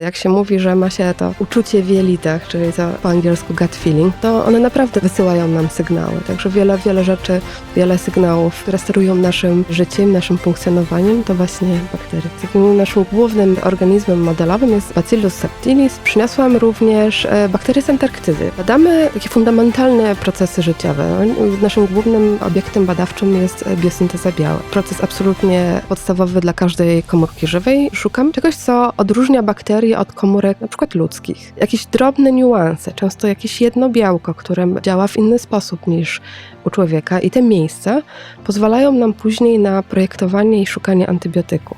Jak się mówi, że ma się to uczucie w jelitach, czyli to po angielsku gut feeling, to one naprawdę wysyłają nam sygnały. Także wiele rzeczy, wiele sygnałów, które sterują naszym życiem, naszym funkcjonowaniem, to właśnie bakterie. Takim naszym głównym organizmem modelowym jest Bacillus subtilis. Przyniosłam również bakterie z Antarktydy. Badamy takie fundamentalne procesy życiowe. Naszym głównym obiektem badawczym jest biosynteza białek. Proces absolutnie podstawowy dla każdej komórki żywej. Szukam czegoś, co odróżnia bakterie od komórek na przykład ludzkich. Jakieś drobne niuanse, często jakieś jedno białko, które działa w inny sposób niż u człowieka i te miejsca pozwalają nam później na projektowanie i szukanie antybiotyków.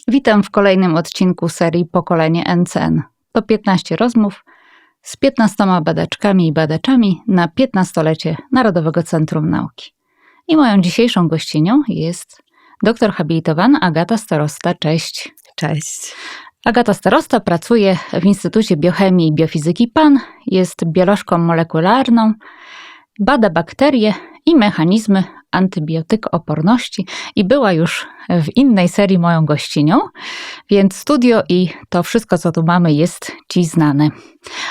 Witam w kolejnym odcinku serii Pokolenie NCN. To 15 rozmów z 15 badaczkami i badaczami na 15-lecie Narodowego Centrum Nauki. I moją dzisiejszą gościnią jest doktor habilitowana Agata Starosta. Cześć. Cześć. Agata Starosta pracuje w Instytucie Biochemii i Biofizyki PAN, jest biolożką molekularną, bada bakterie i mechanizmy antybiotykooporności i była już w innej serii moją gościnią, więc studio i to wszystko, co tu mamy, jest Ci znane.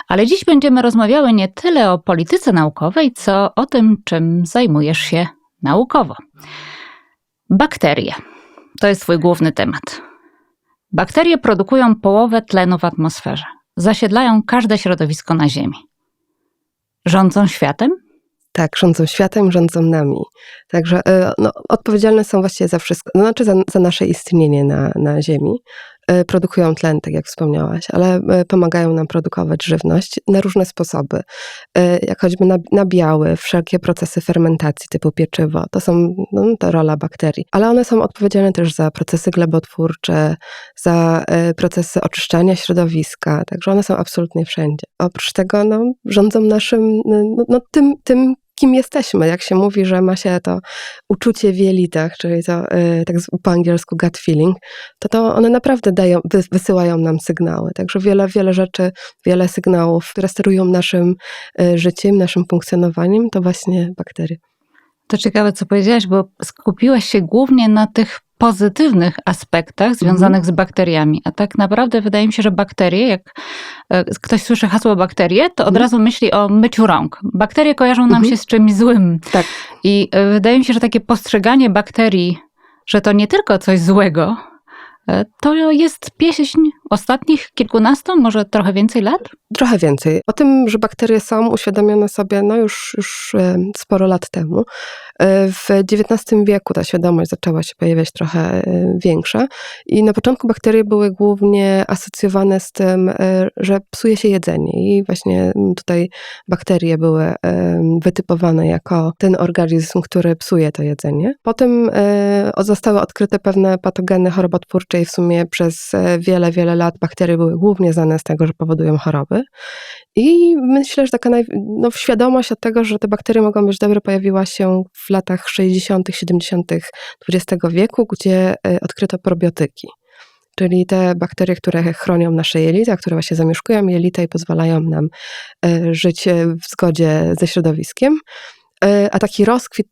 Ale dziś będziemy rozmawiały nie tyle o polityce naukowej, co o tym, czym zajmujesz się naukowo. Bakterie. To jest Twój główny temat. Bakterie produkują połowę tlenu w atmosferze. Zasiedlają każde środowisko na Ziemi. Rządzą światem? Tak, rządzą światem, rządzą nami. Także odpowiedzialne są właściwie za wszystko, znaczy za nasze istnienie na Ziemi. Produkują tlen, tak jak wspomniałaś, ale pomagają nam produkować żywność na różne sposoby. Jak choćby nabiały, wszelkie procesy fermentacji typu pieczywo, to rola bakterii. Ale one są odpowiedzialne też za procesy glebotwórcze, za procesy oczyszczania środowiska, także one są absolutnie wszędzie. Oprócz tego rządzą naszym, tym, kim jesteśmy. Jak się mówi, że ma się to uczucie w jelitach, czyli to tak po angielsku gut feeling, to one naprawdę wysyłają nam sygnały. Także wiele rzeczy, wiele sygnałów, które sterują naszym życiem, naszym funkcjonowaniem, to właśnie bakterie. To ciekawe, co powiedziałaś, bo skupiłaś się głównie na tych pozytywnych aspektach związanych z bakteriami. A tak naprawdę wydaje mi się, że bakterie, jak ktoś słyszy hasło bakterie, to od razu myśli o myciu rąk. Bakterie kojarzą nam się z czymś złym. Tak. I wydaje mi się, że takie postrzeganie bakterii, że to nie tylko coś złego, to jest pieśń ostatnich kilkunastu, może trochę więcej lat? Trochę więcej. O tym, że bakterie są, uświadomiono sobie już sporo lat temu. W XIX wieku ta świadomość zaczęła się pojawiać trochę większa i na początku bakterie były głównie asocjowane z tym, że psuje się jedzenie i właśnie tutaj bakterie były wytypowane jako ten organizm, który psuje to jedzenie. Potem zostały odkryte pewne patogeny chorobotwórcze i w sumie przez wiele lat bakterie były głównie znane z tego, że powodują choroby. I myślę, że taka świadomość od tego, że te bakterie mogą być dobre, pojawiła się w latach 60., 70. XX wieku, gdzie odkryto probiotyki. Czyli te bakterie, które chronią nasze jelita, które właśnie zamieszkują jelita i pozwalają nam żyć w zgodzie ze środowiskiem. A taki rozkwit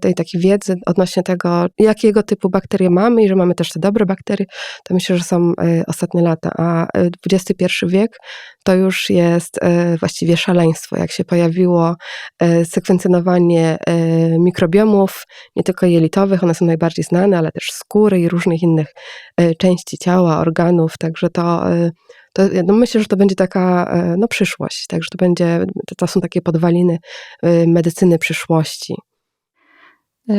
tej takiej wiedzy odnośnie tego, jakiego typu bakterie mamy i że mamy też te dobre bakterie, to myślę, że są ostatnie lata. A XXI wiek to już jest właściwie szaleństwo. Jak się pojawiło sekwencjonowanie mikrobiomów, nie tylko jelitowych, one są najbardziej znane, ale też skóry i różnych innych części ciała, organów, także to myślę, że to będzie taka przyszłość, także to są takie podwaliny medycyny przyszłości.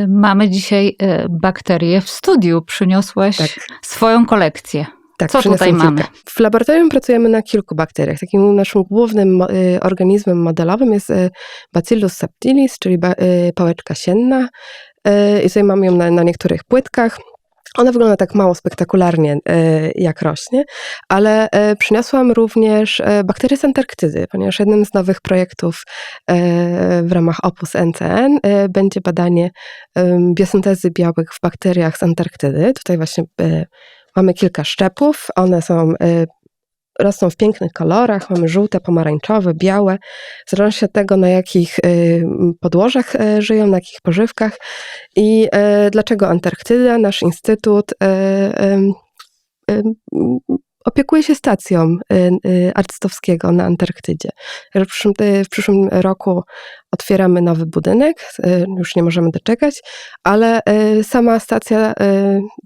Mamy dzisiaj bakterie w studiu. Przyniosłaś swoją kolekcję. Tak, co tutaj mamy? W laboratorium pracujemy na kilku bakteriach. Takim naszym głównym organizmem modelowym jest Bacillus subtilis, czyli pałeczka sienna. I tutaj mamy ją na niektórych płytkach. Ona wygląda tak mało spektakularnie, jak rośnie, ale przyniosłam również bakterie z Antarktydy, ponieważ jednym z nowych projektów w ramach Opus NCN będzie badanie biosyntezy białek w bakteriach z Antarktydy. Tutaj właśnie mamy kilka szczepów, one są rosną w pięknych kolorach, mamy żółte, pomarańczowe, białe, w zależności od tego, na jakich podłożach żyją, na jakich pożywkach. I dlaczego Antarktyda? Nasz instytut opiekuje się stacją arcystowskiego na Antarktydzie. W przyszłym roku otwieramy nowy budynek, już nie możemy doczekać, ale sama stacja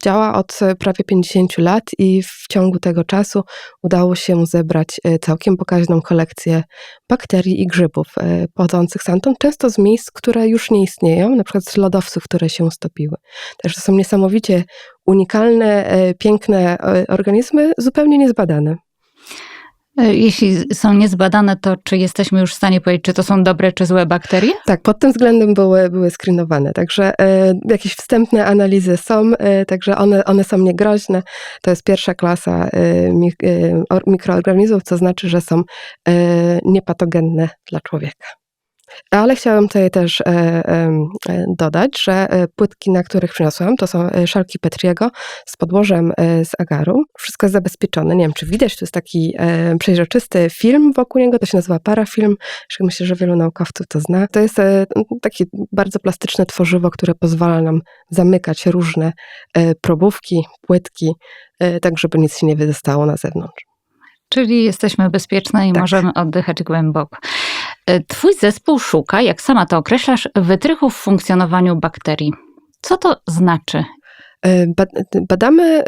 działa od prawie 50 lat i w ciągu tego czasu udało się zebrać całkiem pokaźną kolekcję bakterii i grzybów pochodzących stamtąd, często z miejsc, które już nie istnieją, na przykład z lodowców, które się stopiły. Także to są niesamowicie unikalne, piękne organizmy, zupełnie niezbadane. Jeśli są niezbadane, to czy jesteśmy już w stanie powiedzieć, czy to są dobre czy złe bakterie? Tak, pod tym względem były screenowane, także jakieś wstępne analizy są, także one są niegroźne. To jest pierwsza klasa mikroorganizmów, co znaczy, że są niepatogenne dla człowieka. Ale chciałam tutaj też dodać, że płytki, na których przyniosłam, to są szalki Petriego z podłożem z agaru. Wszystko jest zabezpieczone. Nie wiem, czy widać, to jest taki przeźroczysty film wokół niego, to się nazywa parafilm. Myślę, że wielu naukowców to zna. To jest takie bardzo plastyczne tworzywo, które pozwala nam zamykać różne probówki, płytki, tak żeby nic się nie wydostało na zewnątrz. Czyli jesteśmy bezpieczne i Tak. możemy oddychać głęboko. Twój zespół szuka, jak sama to określasz, wytrychów w funkcjonowaniu bakterii. Co to znaczy? Badamy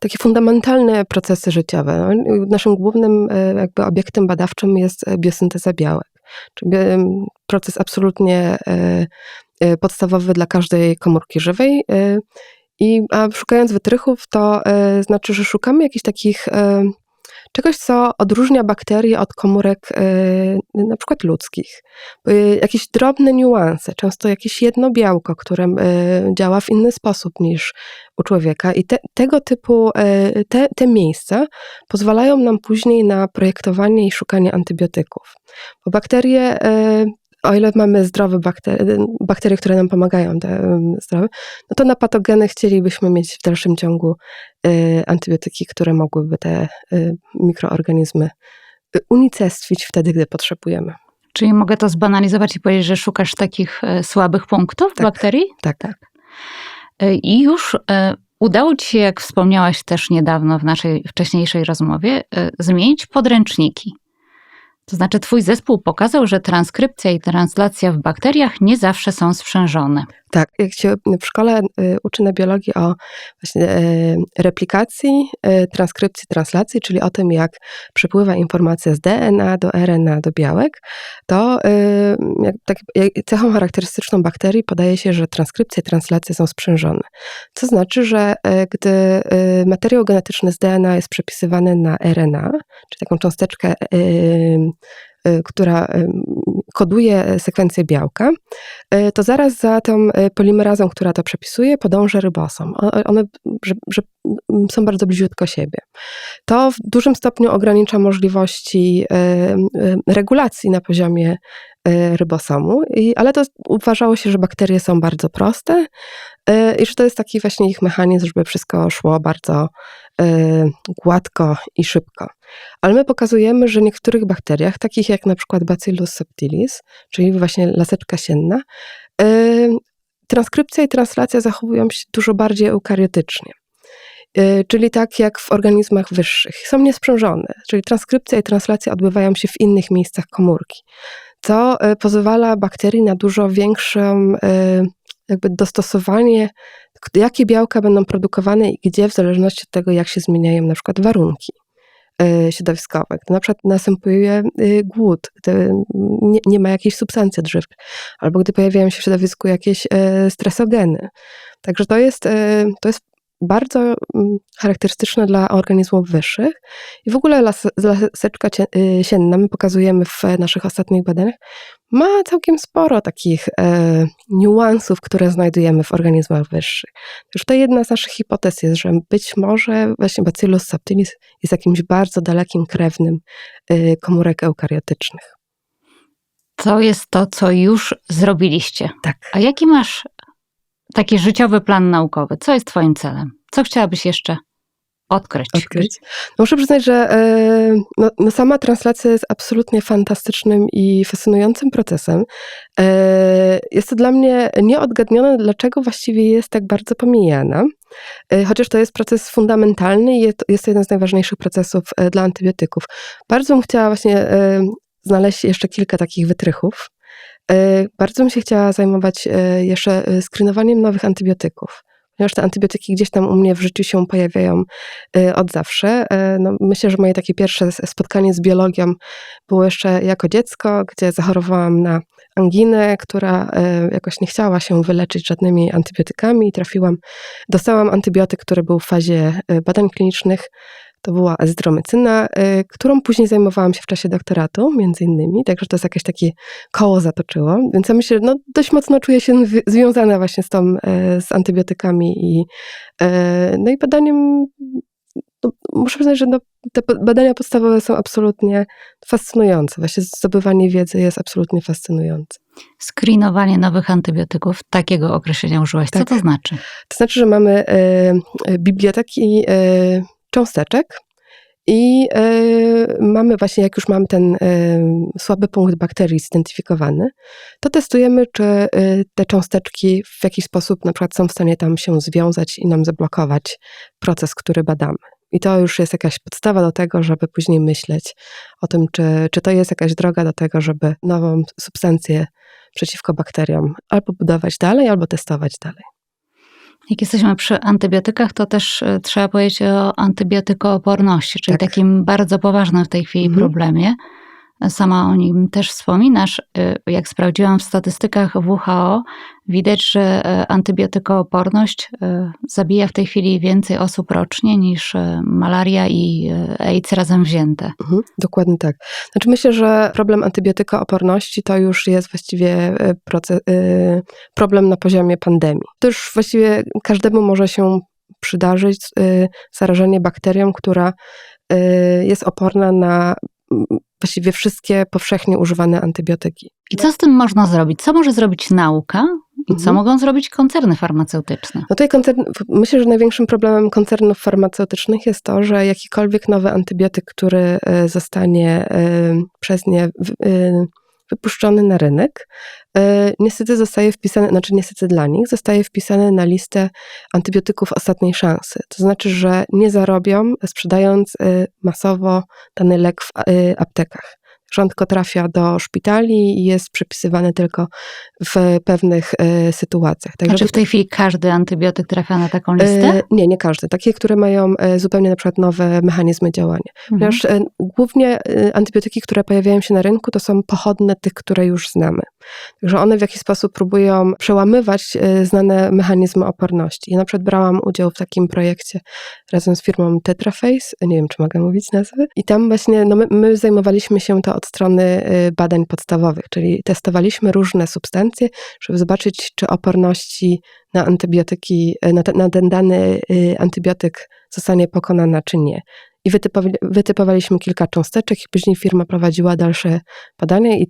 takie fundamentalne procesy życiowe. Naszym głównym jakby obiektem badawczym jest biosynteza białek, czyli proces absolutnie podstawowy dla każdej komórki żywej. A szukając wytrychów, to znaczy, że szukamy jakichś takich czegoś, co odróżnia bakterie od komórek na przykład ludzkich. Jakieś drobne niuanse, często jakieś jedno białko, które działa w inny sposób niż u człowieka. I tego typu, te miejsca pozwalają nam później na projektowanie i szukanie antybiotyków. Bo bakterie, o ile mamy zdrowe bakterie, które nam pomagają, te zdrowe, no to na patogeny chcielibyśmy mieć w dalszym ciągu antybiotyki, które mogłyby te mikroorganizmy unicestwić wtedy, gdy potrzebujemy. Czyli mogę to zbanalizować i powiedzieć, że szukasz takich słabych punktów Tak, bakterii? Tak. I już udało ci się, jak wspomniałaś też niedawno w naszej wcześniejszej rozmowie, zmienić podręczniki. To znaczy twój zespół pokazał, że transkrypcja i translacja w bakteriach nie zawsze są sprzężone. Tak, jak się w szkole uczy na biologii o właśnie replikacji, transkrypcji, translacji, czyli o tym, jak przepływa informacja z DNA do RNA do białek, to cechą charakterystyczną bakterii podaje się, że transkrypcja i translacja są sprzężone. Co znaczy, że gdy materiał genetyczny z DNA jest przepisywany na RNA, czyli taką cząsteczkę, która koduje sekwencję białka, to zaraz za tą polimerazą, która to przepisuje, podąża rybosom. One że są bardzo bliziutko siebie. To w dużym stopniu ogranicza możliwości regulacji na poziomie rybosomu, ale to uważało się, że bakterie są bardzo proste i że to jest taki właśnie ich mechanizm, żeby wszystko szło bardzo gładko i szybko. Ale my pokazujemy, że w niektórych bakteriach, takich jak na przykład Bacillus subtilis, czyli właśnie laseczka sienna, transkrypcja i translacja zachowują się dużo bardziej eukaryotycznie. Czyli tak jak w organizmach wyższych. Są niesprzężone, czyli transkrypcja i translacja odbywają się w innych miejscach komórki, co pozwala bakterii na dużo większą jakby dostosowanie, jakie białka będą produkowane i gdzie, w zależności od tego, jak się zmieniają na przykład warunki środowiskowe. Gdy na przykład następuje głód, gdy nie ma jakiejś substancji odżywczej, albo gdy pojawiają się w środowisku jakieś stresogeny. Także to jest bardzo charakterystyczne dla organizmów wyższych i w ogóle laseczka sienna, my pokazujemy w naszych ostatnich badaniach, ma całkiem sporo takich niuansów, które znajdujemy w organizmach wyższych. Już to jedna z naszych hipotez jest, że być może właśnie Bacillus subtilis jest jakimś bardzo dalekim krewnym komórek eukaryotycznych. To jest to, co już zrobiliście. Tak. A jaki masz taki życiowy plan naukowy? Co jest twoim celem? Co chciałabyś jeszcze odkryć. No muszę przyznać, że sama translacja jest absolutnie fantastycznym i fascynującym procesem. Jest to dla mnie nieodgadnione, dlaczego właściwie jest tak bardzo pomijana. Chociaż to jest proces fundamentalny i jest to jeden z najważniejszych procesów dla antybiotyków. Bardzo bym chciała właśnie znaleźć jeszcze kilka takich wytrychów. Bardzo bym się chciała zajmować jeszcze screenowaniem nowych antybiotyków. Ponieważ te antybiotyki gdzieś tam u mnie w życiu się pojawiają od zawsze. No, myślę, że moje takie pierwsze spotkanie z biologią było jeszcze jako dziecko, gdzie zachorowałam na anginę, która jakoś nie chciała się wyleczyć żadnymi antybiotykami. Dostałam antybiotyk, który był w fazie badań klinicznych. To była azydromycyna, którą później zajmowałam się w czasie doktoratu, między innymi, także to jest jakieś takie koło zatoczyło. Więc ja myślę, że dość mocno czuję się związana właśnie z antybiotykami no i badaniem. Muszę przyznać, że te badania podstawowe są absolutnie fascynujące. Właśnie zdobywanie wiedzy jest absolutnie fascynujące. Screenowanie nowych antybiotyków, takiego określenia użyłaś. Co Tak. to znaczy? To znaczy, że mamy biblioteki cząsteczek i mamy właśnie, jak już mamy ten słaby punkt bakterii zidentyfikowany, to testujemy, czy te cząsteczki w jakiś sposób na przykład są w stanie tam się związać i nam zablokować proces, który badamy. I to już jest jakaś podstawa do tego, żeby później myśleć o tym, czy to jest jakaś droga do tego, żeby nową substancję przeciwko bakteriom albo budować dalej, albo testować dalej. Jak jesteśmy przy antybiotykach, to też trzeba powiedzieć o antybiotykooporności, czyli Tak. takim bardzo poważnym w tej chwili problemie. Sama o nim też wspominasz. Jak sprawdziłam w statystykach WHO, widać, że antybiotykooporność zabija w tej chwili więcej osób rocznie niż malaria i AIDS razem wzięte. Dokładnie tak. Znaczy myślę, że problem antybiotykooporności to już jest właściwie problem na poziomie pandemii. To już właściwie każdemu może się przydarzyć zarażenie bakterią, która jest oporna na właściwie wszystkie powszechnie używane antybiotyki. I co z tym można zrobić? Co może zrobić nauka i co mogą zrobić koncerny farmaceutyczne? No tutaj myślę, że największym problemem koncernów farmaceutycznych jest to, że jakikolwiek nowy antybiotyk, który zostanie przez nie wypuszczony na rynek, niestety zostaje wpisany, znaczy niestety dla nich, zostaje wpisany na listę antybiotyków ostatniej szansy. To znaczy, że nie zarobią, sprzedając masowo dany lek w aptekach. Że on tylko trafia do szpitali i jest przepisywany tylko w pewnych sytuacjach. Także w tej chwili każdy antybiotyk trafia na taką listę? Nie każdy. Takie, które mają zupełnie na przykład nowe mechanizmy działania. Ponieważ głównie antybiotyki, które pojawiają się na rynku, to są pochodne tych, które już znamy. Także one w jakiś sposób próbują przełamywać znane mechanizmy oporności. Ja na przykład brałam udział w takim projekcie razem z firmą Tetraface, nie wiem, czy mogę mówić nazwy, i tam właśnie my zajmowaliśmy się to od strony badań podstawowych, czyli testowaliśmy różne substancje, żeby zobaczyć, czy oporności na antybiotyki, na ten dany antybiotyk zostanie pokonana, czy nie. I wytypowaliśmy kilka cząsteczek i później firma prowadziła dalsze badania i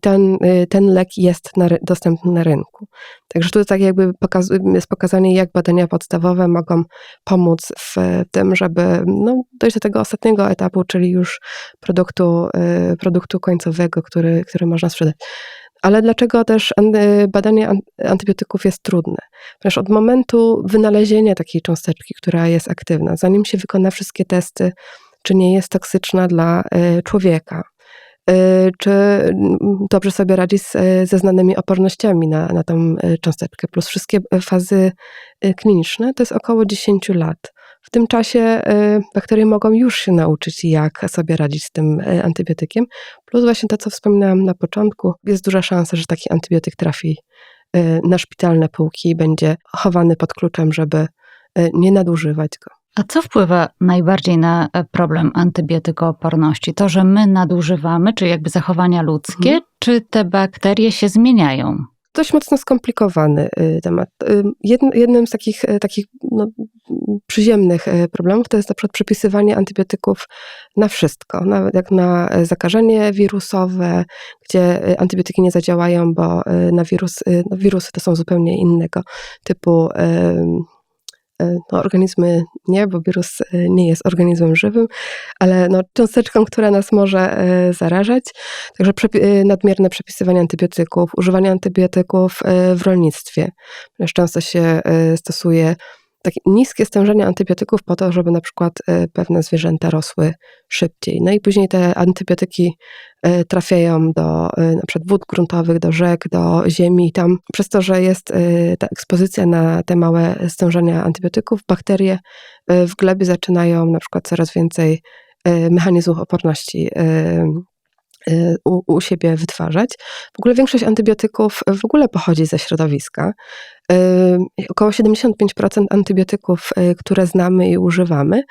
ten lek jest dostępny na rynku. Także tu tak jakby jest pokazanie, jak badania podstawowe mogą pomóc w tym, żeby dojść do tego ostatniego etapu, czyli już produktu końcowego, który można sprzedać. Ale dlaczego też badanie antybiotyków jest trudne? Ponieważ od momentu wynalezienia takiej cząsteczki, która jest aktywna, zanim się wykona wszystkie testy, czy nie jest toksyczna dla człowieka, czy dobrze sobie radzi ze znanymi opornościami na tą cząsteczkę, plus wszystkie fazy kliniczne, to jest około 10 lat. W tym czasie bakterie mogą już się nauczyć, jak sobie radzić z tym antybiotykiem, plus właśnie to, co wspominałam na początku, jest duża szansa, że taki antybiotyk trafi na szpitalne półki i będzie chowany pod kluczem, żeby nie nadużywać go. A co wpływa najbardziej na problem antybiotykooporności? To, że my nadużywamy, czy jakby zachowania ludzkie, czy te bakterie się zmieniają? Dość mocno skomplikowany temat. Jednym z takich przyziemnych problemów to jest na przykład przepisywanie antybiotyków na wszystko. Nawet jak na zakażenie wirusowe, gdzie antybiotyki nie zadziałają, bo na wirusy to są zupełnie innego typu no organizmy nie, bo wirus nie jest organizmem żywym, ale no cząsteczką, która nas może zarażać. Także nadmierne przepisywanie antybiotyków, używanie antybiotyków w rolnictwie. Ponieważ często się stosuje takie niskie stężenie antybiotyków po to, żeby na przykład pewne zwierzęta rosły szybciej. No i później te antybiotyki trafiają do na przykład wód gruntowych, do rzek, do ziemi. I tam przez to, że jest ta ekspozycja na te małe stężenia antybiotyków, bakterie w glebie zaczynają na przykład coraz więcej mechanizmów oporności u siebie wytwarzać. W ogóle większość antybiotyków w ogóle pochodzi ze środowiska. Około 75% antybiotyków, które znamy i używamy,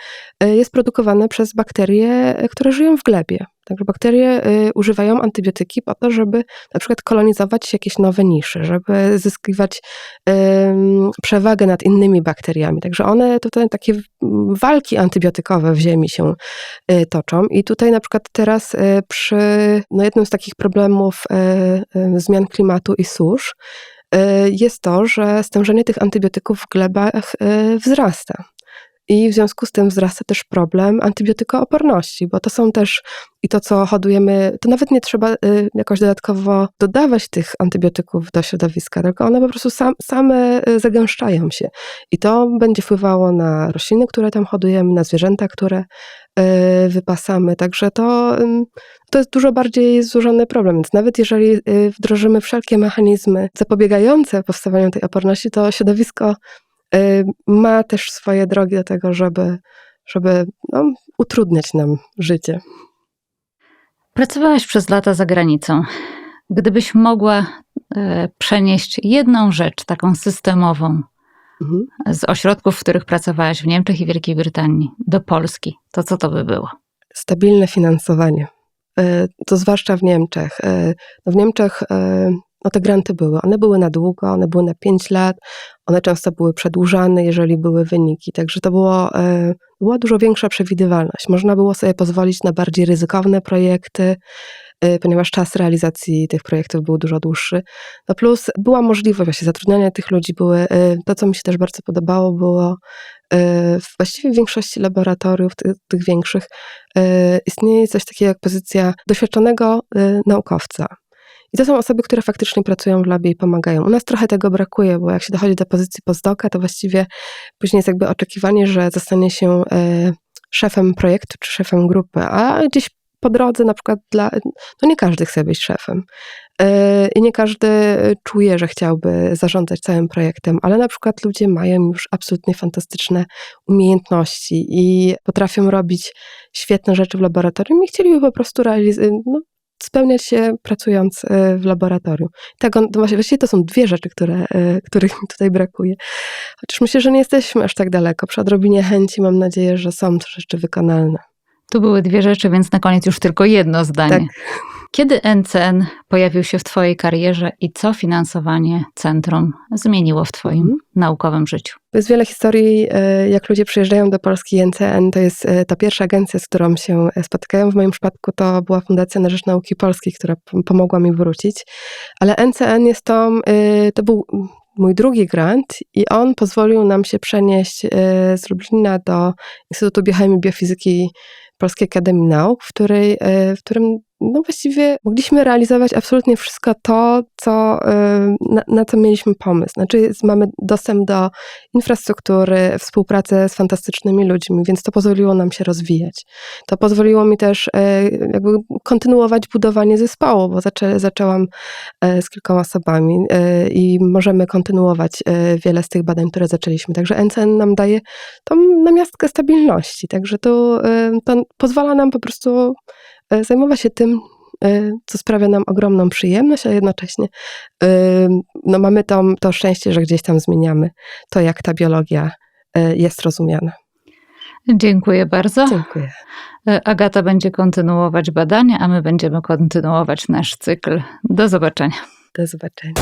jest produkowane przez bakterie, które żyją w glebie. Także bakterie używają antybiotyki po to, żeby na przykład kolonizować jakieś nowe nisze, żeby zyskiwać przewagę nad innymi bakteriami. Także one tutaj takie walki antybiotykowe w ziemi się toczą. I tutaj na przykład teraz przy jednym z takich problemów zmian klimatu i susz jest to, że stężenie tych antybiotyków w glebach wzrasta. I w związku z tym wzrasta też problem antybiotykooporności, bo to są też, i to co hodujemy, to nawet nie trzeba jakoś dodatkowo dodawać tych antybiotyków do środowiska, tylko one po prostu same zagęszczają się. I to będzie wpływało na rośliny, które tam hodujemy, na zwierzęta, które wypasamy. Także to jest dużo bardziej złożony problem. Więc nawet jeżeli wdrożymy wszelkie mechanizmy zapobiegające powstawaniu tej oporności, to środowisko ma też swoje drogi do tego, żeby utrudniać nam życie. Pracowałaś przez lata za granicą. Gdybyś mogła przenieść jedną rzecz taką systemową z ośrodków, w których pracowałaś w Niemczech i Wielkiej Brytanii do Polski, to co to by było? Stabilne finansowanie. To zwłaszcza w Niemczech. W Niemczech te granty były. One były na długo, one były na 5 lat, one często były przedłużane, jeżeli były wyniki. Także to była dużo większa przewidywalność. Można było sobie pozwolić na bardziej ryzykowne projekty, ponieważ czas realizacji tych projektów był dużo dłuższy. No plus była możliwość właśnie zatrudniania tych ludzi. To, co mi się też bardzo podobało, było właściwie w większości laboratoriów, tych większych, istnieje coś takiego jak pozycja doświadczonego naukowca. I to są osoby, które faktycznie pracują w labie i pomagają. U nas trochę tego brakuje, bo jak się dochodzi do pozycji postdoka, to właściwie później jest jakby oczekiwanie, że zostanie się szefem projektu czy szefem grupy, a gdzieś po drodze na przykład nie każdy chce być szefem. I nie każdy czuje, że chciałby zarządzać całym projektem, ale na przykład ludzie mają już absolutnie fantastyczne umiejętności i potrafią robić świetne rzeczy w laboratorium i chcieliby po prostu spełniać się pracując w laboratorium. Właściwie to są dwie rzeczy, których mi tutaj brakuje. Chociaż myślę, że nie jesteśmy aż tak daleko. Przy odrobinie chęci mam nadzieję, że są to rzeczy wykonalne. Tu były dwie rzeczy, więc na koniec już tylko jedno zdanie. Tak. Kiedy NCN pojawił się w twojej karierze i co finansowanie centrum zmieniło w twoim naukowym życiu? Jest wiele historii, jak ludzie przyjeżdżają do Polski. NCN to jest ta pierwsza agencja, z którą się spotykają. W moim przypadku to była Fundacja na Rzecz Nauki Polskiej, która pomogła mi wrócić. Ale NCN to był mój drugi grant i on pozwolił nam się przenieść z Lublina do Instytutu Biochemii i Biofizyki Polskiej Akademii Nauk, w którym właściwie mogliśmy realizować absolutnie wszystko to, na co mieliśmy pomysł. Znaczy mamy dostęp do infrastruktury, współpracę z fantastycznymi ludźmi, więc to pozwoliło nam się rozwijać. To pozwoliło mi też jakby kontynuować budowanie zespołu, bo zaczęłam z kilkoma osobami i możemy kontynuować wiele z tych badań, które zaczęliśmy. Także NCN nam daje tą namiastkę stabilności. Także to pozwala nam po prostu zajmować się tym, co sprawia nam ogromną przyjemność, a jednocześnie mamy to szczęście, że gdzieś tam zmieniamy to, jak ta biologia jest rozumiana. Dziękuję bardzo. Dziękuję. Agata będzie kontynuować badania, a my będziemy kontynuować nasz cykl. Do zobaczenia. Do zobaczenia.